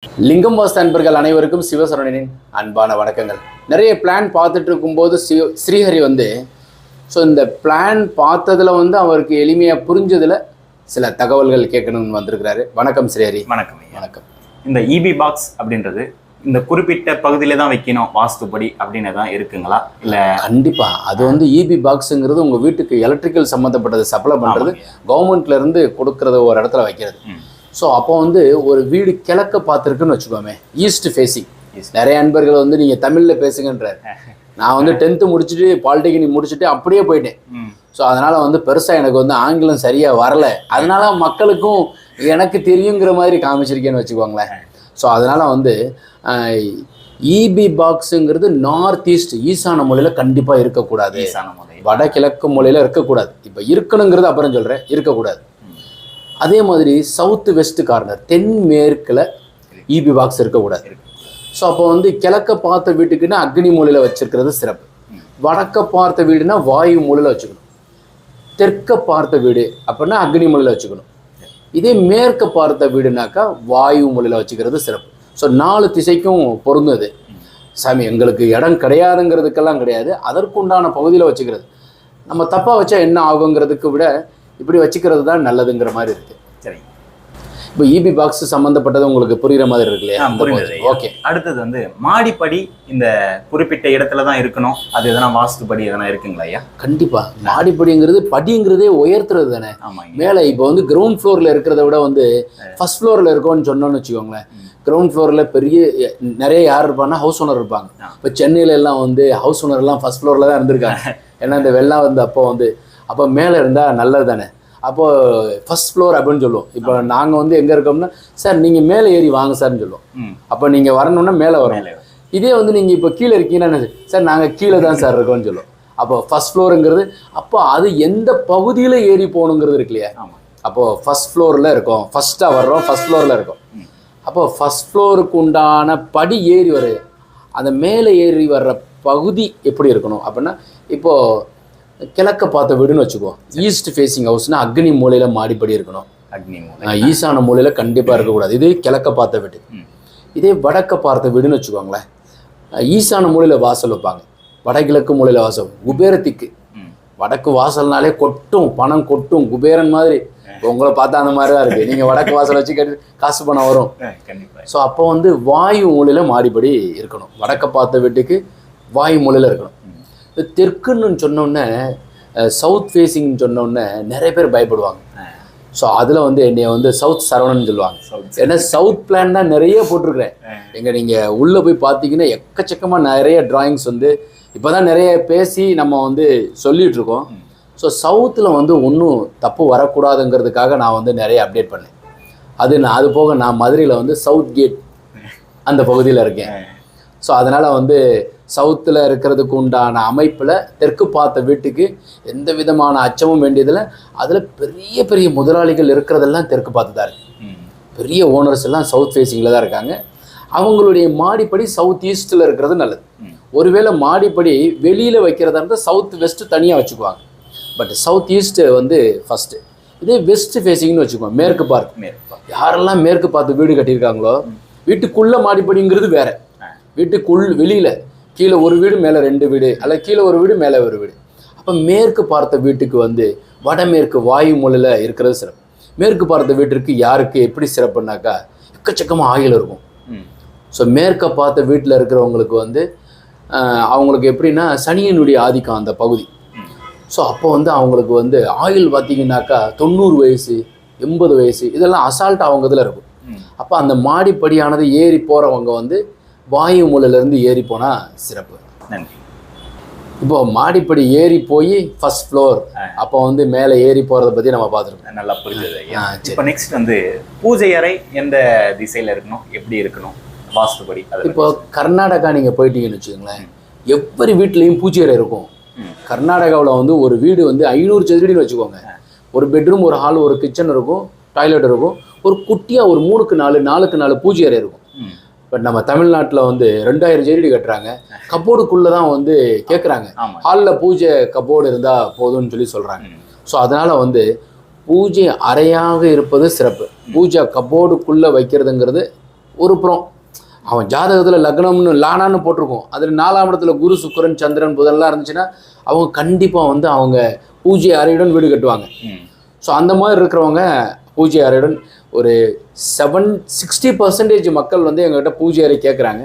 lingamvasthu அன்பர்கள் அனைவருக்கும் சிவசரவணனின் அன்பான வணக்கங்கள். நிறைய பிளான் பார்த்துட்டு இருக்கும்போது ஸ்ரீஹரி வந்து இந்த பிளான் பார்த்ததுல அவருக்கு எளிமையா புரிஞ்சதுல சில தகவல்கள் கேட்கணும்னு வந்திருக்கிறாரு. வணக்கம் ஸ்ரீஹரி. வணக்கம். வணக்கம். இந்த இபி பாக்ஸ் அப்படின்றது இந்த குறிப்பிட்ட பகுதியில தான் வைக்கணும் வாஸ்துபடி அப்படின்னு தான் இருக்குங்களா? இல்ல கண்டிப்பா அது இபி பாக்ஸுங்கிறது உங்க வீட்டுக்கு எலக்ட்ரிக்கல் சம்மந்தப்பட்டது சப்ளை பண்றது, கவர்மெண்ட்ல இருந்து கொடுக்கறது ஒரு இடத்துல வைக்கிறது. ஸோ அப்போ ஒரு வீடு கிழக்க பார்த்துருக்குன்னு வச்சுக்கோமே, ஈஸ்ட் ஃபேஸிங். நிறைய அன்பர்கள் நீங்கள் தமிழில் பேசுங்கன்றார். நான் 10th முடிச்சுட்டு பாலிடெக்னிக் முடிச்சுட்டு அப்படியே போயிட்டேன். ஸோ அதனால் பெருசாக எனக்கு ஆங்கிலம் சரியாக வரல. அதனால மக்களுக்கும் எனக்கு தெரியுங்கிற மாதிரி காமிச்சிருக்கேன்னு வச்சுக்கோங்களேன். ஸோ அதனால் இபி பாக்ஸுங்கிறது நார்த் ஈஸ்ட் ஈசான மூலையில் கண்டிப்பாக இருக்கக்கூடாது. வடகிழக்கு மூலையில் இருக்கக்கூடாது. இப்போ இருக்கணுங்கிறது அப்புறம் சொல்கிறேன், இருக்கக்கூடாது. அதே மாதிரி சவுத் வெஸ்ட் கார்னர் தென்மேற்கில் இபி பாக்ஸ் இருக்கக்கூடாது. ஸோ அப்போ கிழக்க பார்த்த வீட்டுக்குன்னா அக்னி மூலையில் வச்சிருக்கிறது சிறப்பு. வடக்க பார்த்த வீடுனா வாயு மூலையில் வச்சுக்கணும். தெற்க பார்த்த வீடு அப்படின்னா அக்னி மூலையில் வச்சுக்கணும். இதே மேற்க பார்த்த வீடுனாக்கா வாயு மூலையில் வச்சுக்கிறது சிறப்பு. ஸோ 4 திசைக்கும் பொருந்தது. சாமி எங்களுக்கு இடம் கிடையாதுங்கிறதுக்கெல்லாம் கிடையாது, அதற்குண்டான பகுதியில் வச்சுக்கிறது. நம்ம தப்பாக வச்சா என்ன ஆகுங்கிறதுக்கு விட இப்படி வச்சுக்கிறது தான் நல்லதுங்கிற மாதிரி இருக்கு. சரி, இப்போ இபி பாக்ஸ் சம்மந்தப்பட்டது உங்களுக்கு புரியுற மாதிரி இருக்கு இல்லையா? புரியுது. ஓகே, அடுத்தது மாடிப்படி இந்த குறிப்பிட்ட இடத்துல தான் இருக்கணும். அது எதனா வாஸ்துபடி எதனா இருக்குங்களா ஐயா? கண்டிப்பா. மாடிப்படிங்கிறது படிங்கிறதே உயர்த்துறது தானே. மேலே இப்போ கிரவுண்ட் ஃப்ளோர்ல இருக்கிறத விட ஃபர்ஸ்ட் ஃப்ளோர்ல இருக்கோம்னு சொன்னோன்னு வச்சுக்கோங்களேன். கிரவுண்ட் ஃப்ளோரில் நிறைய யார் இருப்பாங்கன்னா ஹவுஸ் ஓனர் இருப்பாங்க. இப்போ சென்னையில எல்லாம் ஹவுஸ் ஓனர்லாம் ஃபர்ஸ்ட் ஃப்ளோரில் தான் இருந்திருக்காங்க. ஏன்னா இந்த வெள்ளம் அப்போ மேலே இருந்தால் நல்லது தானே. அப்போது ஃபர்ஸ்ட் ஃப்ளோர் அப்படின்னு சொல்லுவோம். இப்போ நாங்கள் எங்கே இருக்கோம்னா, சார் நீங்கள் மேலே ஏறி வாங்க சார்னு சொல்லுவோம். அப்போ நீங்கள் வரணுன்னா மேலே வரும். இதே நீங்கள் இப்போ கீழே இருக்கீங்கன்னா, சார் நாங்கள் கீழே தான் சார் இருக்கோம்னு சொல்லுவோம். அப்போ ஃபர்ஸ்ட் ஃப்ளோருங்கிறது அப்போ அது எந்த பகுதியில் ஏறி போகணுங்கிறது இருக்கு இல்லையா? அப்போது ஃபர்ஸ்ட் ஃப்ளோரில் இருக்கோம், ஃபர்ஸ்ட்டாக வர்றோம், ஃபர்ஸ்ட் ஃப்ளோரில் இருக்கோம். அப்போ ஃபர்ஸ்ட் ஃப்ளோருக்கு உண்டான படி ஏறி வருது. அந்த மேலே ஏறி வர்ற பகுதி எப்படி இருக்கணும் அப்படின்னா, இப்போது கிழக்க பார்த்த வீடுன்னு வச்சுக்கோ. ஈஸ்ட் ஃபேஸிங் ஹவுஸ்னா அக்னி மூலையில் மாடிப்படி இருக்கணும். ஈசான மூலையில் கண்டிப்பாக இருக்கக்கூடாது. இதே கிழக்க பார்த்த வீடு. இதே வடக்க பார்த்த வீடுன்னு வச்சுக்கோங்களேன். ஈசான மூலையில் வாசல் வைப்பாங்க, வடகிழக்கு மூலையில் வாசல். குபேரத்திற்கு வடக்கு வாசல்னாலே கொட்டும், பணம் கொட்டும், குபேரன் மாதிரி. உங்களை பார்த்தா அந்த மாதிரி தான் இருக்குது. நீங்கள் வடக்கு வாசல் வச்சு கேட்டு காசு பணம் வரும். ஸோ அப்போ வாயு மூலையில் மாடிப்படி இருக்கணும். வடக்க பார்த்த வீட்டுக்கு வாயு மூலையில் இருக்கணும். தெற்குன்னு சொன்னோன்னே, சவுத் ஃபேஸிங்னு சொன்னோன்னே நிறைய பேர் பயப்படுவாங்க. ஸோ அதில் என்னைய சவுத் சரவணன் சொல்லுவாங்க. ஏன்னா சவுத் பிளான் தான் நிறைய போட்டிருக்கிறேன். எங்கே நீங்கள் உள்ளே போய் பார்த்தீங்கன்னா எக்கச்சக்கமாக நிறைய டிராயிங்ஸ் இப்போ தான் நிறைய பேசி நம்ம சொல்லிகிட்டு இருக்கோம். ஸோ சவுத்தில் ஒன்றும் தப்பு வரக்கூடாதுங்கிறதுக்காக நான் நிறைய அப்டேட் பண்ணேன். அது போக நான் மதுரையில் சவுத் கேட் அந்த பகுதியில் இருக்கேன். ஸோ அதனால் சவுத்தில் இருக்கிறதுக்கு உண்டான அமைப்பில் தெற்கு பார்த்த வீட்டுக்கு எந்த விதமான அச்சமும் வேண்டியதில்லை. அதில் பெரிய பெரிய முதலாளிகள் இருக்கிறதெல்லாம் தெற்கு பார்த்து தான் இருக்குது. பெரிய ஓனர்ஸ் எல்லாம் சவுத் ஃபேஸிங்கில் தான் இருக்காங்க. அவங்களுடைய மாடிப்படி சவுத் ஈஸ்ட்டில் இருக்கிறது நல்லது. ஒருவேளை மாடிப்படி வெளியில் வைக்கிறதா இருந்தால் சவுத் வெஸ்ட்டு தனியாக வச்சுக்குவாங்க. But south east first. இதே வெஸ்ட் ஃபேஸிங்னு வச்சுக்குவோம், மேற்கு பார்த்து. யாரெல்லாம் மேற்கு பார்த்து வீடு கட்டியிருக்காங்களோ, வீட்டுக்குள்ளே மாடிப்படிங்கிறது வேறு. வெளியில் கீழே ஒரு வீடு மேலே 2 வீடு, அல்ல கீழே ஒரு வீடு மேலே ஒரு வீடு. அப்போ மேற்கு பார்த்த வீட்டுக்கு வடமேற்கு வாயு மூலையில் இருக்கிறது சிறப்பு. மேற்கு பார்த்த வீட்டிற்கு யாருக்கு எப்படி சிறப்புனாக்கா, எக்கச்சக்கமாக ஆயில் இருக்கும். ஸோ மேற்க பார்த்த வீட்டில் இருக்கிறவங்களுக்கு அவங்களுக்கு எப்படின்னா சனியினுடைய ஆதிக்கம் அந்த பகுதி. ஸோ அப்போ அவங்களுக்கு ஆயில் பார்த்தீங்கன்னாக்கா 90 வயசு 80 வயசு இதெல்லாம் அசால்ட் அவங்க இதில் இருக்கும். அப்போ அந்த மாடிப்படியானது ஏறி போகிறவங்க வாயு மூலையிலேருந்து ஏறி போனால் சிறப்பு. நன்றி. இப்போ மாடிப்படி ஏறி போய் ஃபர்ஸ்ட் ஃப்ளோர், அப்போ மேலே ஏறி போகிறத பற்றி நம்ம பார்த்துருக்கோம். நல்லா புரிஞ்சது. இப்போ நெக்ஸ்ட் பூஜை அறை எந்த திசையில் இருக்கணும், எப்படி இருக்கணும் வாஸ்துபடி? இப்போ கர்நாடகா நீங்கள் போயிட்டீங்கன்னு வச்சுக்கோங்களேன், எவ்வொரு வீட்லேயும் பூஜை அறை இருக்கும். கர்நாடகாவில் ஒரு வீடு 500 சதுரடின்னு வச்சுக்கோங்க. ஒரு பெட்ரூம், ஒரு ஹால், ஒரு கிச்சன் இருக்கும், டாய்லெட் இருக்கும், ஒரு குட்டியாக ஒரு 3x4 பூஜை அறை இருக்கும். பட் நம்ம தமிழ்நாட்டில் 2000 சதுரடி கட்டுறாங்க. கப்போர்டுக்குள்ளே தான் கேட்குறாங்க. ஹாலில் பூஜை கப்போர்டு இருந்தால் போதும்னு சொல்கிறாங்க. ஸோ அதனால் பூஜை அறையாக இருப்பது சிறப்பு. பூஜை கப்போர்டுக்குள்ளே வைக்கிறதுங்கிறது ஒரு புறம் அவன் ஜாதகத்தில் லக்னம்னு லானான்னு போட்டிருக்கோம், அதில் 4ஆம் இடத்துல குரு சுக்கிரன் சந்திரன் புதன்லாம் இருந்துச்சுன்னா அவங்க கண்டிப்பாக வந்து அவங்க பூஜை அறையுடன் வீடு கட்டுவாங்க. ஸோ அந்த மாதிரி இருக்கிறவங்க பூஜை அறையுடன் ஒரு 60% மக்கள் வந்து எங்கள்கிட்ட பூஜை அறை கேட்குறாங்க.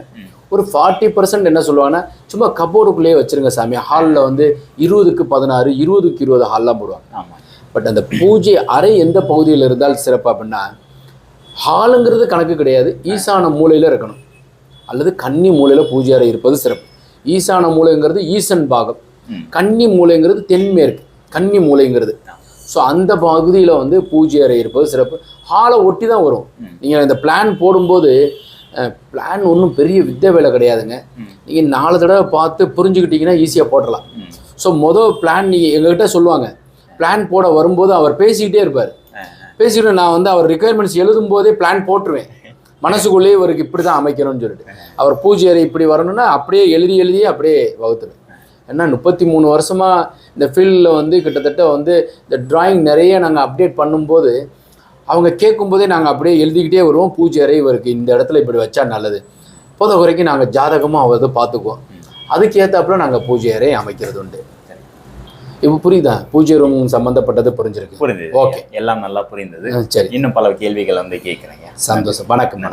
ஒரு 40% என்ன சொல்லுவாங்கன்னா, சும்மா கபோர்டுக்குள்ளேயே வச்சுருங்க சாமி, ஹாலில் வந்து 20க்கு 16 20க்கு 20 ஹால்லாம் போடுவாங்க. பட் அந்த பூஜை அறை எந்த பகுதியில் இருந்தால் சிறப்பு அப்படின்னா, ஹாலுங்கிறது கணக்கு கிடையாது, ஈசான மூலையில் இருக்கணும் அல்லது கன்னி மூலையில் பூஜை அறை இருப்பது சிறப்பு. ஈசான மூலைங்கிறது ஈசன் பாகம், கன்னி மூலைங்கிறது தென்மேற்கு, கன்னி மூலைங்கிறது. ஸோ அந்த பகுதியில் வந்து பூஜை அறை இருப்பது சிறப்பு. ஹாலை ஒட்டி தான் வரும். நீங்கள் இந்த பிளான் போடும்போது பிளான் ஒன்றும் பெரிய வித்தை வேலை கிடையாதுங்க. நீங்கள் 4 தடவை பார்த்து புரிஞ்சுக்கிட்டீங்கன்னா ஈஸியாக போட்டுடலாம். ஸோ மொதல் பிளான் நீங்கள் எங்கள்கிட்ட சொல்லுவாங்க, பிளான் போட வரும்போது அவர் பேசிக்கிட்டே இருப்பார். பேசிக்கிட்டு நான் வந்து அவர் ரிக்குயர்மெண்ட்ஸ் எழுதும் போதே பிளான் போட்டுருவேன் மனசுக்குள்ளேயே, இவருக்கு இப்படி தான் அமைக்கணும்னு சொல்லிட்டு. அவர் பூஜை அறை இப்படி வரணும்னா அப்படியே எழுதியே அப்படியே வகுத்துருவேன். ஏன்னா 33 வருஷமாக இந்த ஃபீல்டில் வந்து கிட்டத்தட்ட வந்து இந்த ட்ராயிங் நிறைய நாங்கள் அப்டேட் பண்ணும்போது அவங்க கேட்கும்போதே நாங்கள் அப்படியே எழுதிக்கிட்டே வருவோம். பூஜை அறை இவருக்கு இந்த இடத்துல இப்படி வச்சா நல்லது, போத வரைக்கும் நாங்கள் ஜாதகமும் அவரது பார்த்துக்குவோம், அதுக்கு ஏற்றாப்புல நாங்கள் பூஜை அறை அமைக்கிறது உண்டு. இப்போ புரியுதா? பூஜை ரூம் சம்மந்தப்பட்டது புரிஞ்சிருக்கு? புரியுது. ஓகே, எல்லாம் நல்லா புரிந்தது. சரி, இன்னும் பல கேள்விகள் வந்து கேட்குறேங்க. சந்தோஷம். வணக்கம்.